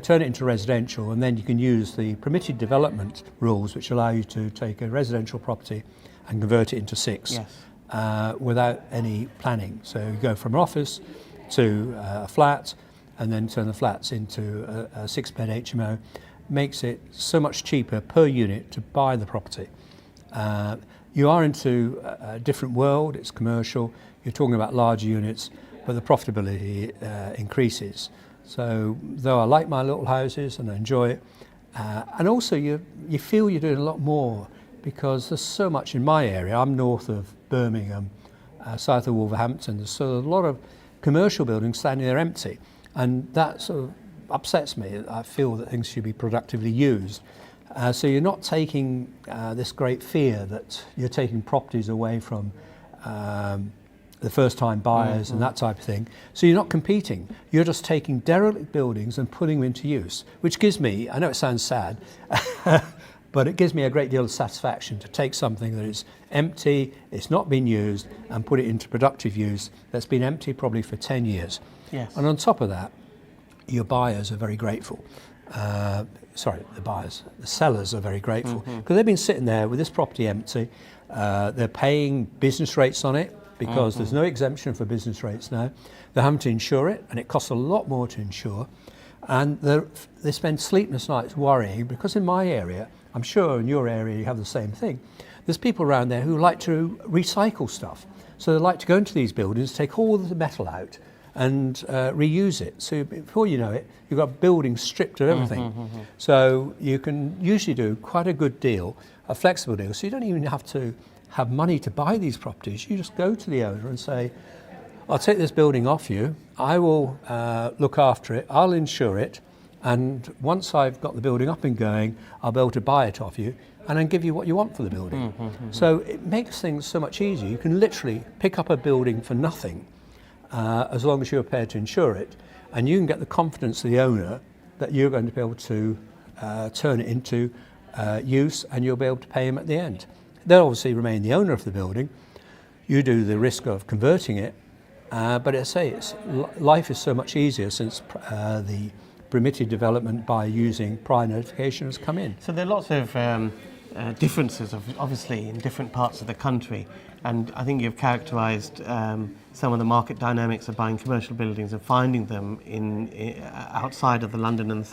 Turn it into residential, and then you can use the permitted development rules, which allow you to take a residential property and convert it into 6 without any planning. So you go from an office to a flat, and then turn the flats into a 6-bed HMO. Makes it so much cheaper per unit to buy the property. You are into a different world. It's commercial. You're talking about larger units, but the profitability increases. So though I like my little houses and I enjoy it, and also you feel you're doing a lot more because there's so much in my area. I'm north of Birmingham, south of Wolverhampton. There's so a lot of commercial buildings standing there empty, and that sort of upsets me. I feel that things should be productively used. So you're not taking this great fear that you're taking properties away from the first-time buyers and that type of thing. So you're not competing. You're just taking derelict buildings and putting them into use, which gives me, I know it sounds sad, but it gives me a great deal of satisfaction to take something that is empty, it's not been used, and put it into productive use that's been empty probably for 10 years. Yes. And on top of that, your buyers are very grateful. Sorry, the sellers are very grateful because they've been sitting there with this property empty. They're paying business rates on it because there's no exemption for business rates now. They're having to insure it, and it costs a lot more to insure. And they spend sleepless nights worrying because in my area, I'm sure in your area you have the same thing, there's people around there who like to recycle stuff. So they like to go into these buildings, take all the metal out and reuse it. So before you know it, you've got buildings stripped of everything. So you can usually do quite a good deal, a flexible deal. So you don't even have to have money to buy these properties. You just go to the owner and say, I'll take this building off you, I will look after it, I'll insure it, and once I've got the building up and going, I'll be able to buy it off you and then give you what you want for the building. So it makes things so much easier. You can literally pick up a building for nothing as long as you're prepared to insure it, and you can get the confidence of the owner that you're going to be able to turn it into use, and you'll be able to pay him at the end. They'll obviously remain the owner of the building. You do the risk of converting it, but as I say, life is so much easier since the permitted development by using prior notification has come in. So there are lots of differences, obviously, in different parts of the country, and I think you've characterised some of the market dynamics of buying commercial buildings and finding them outside of the London and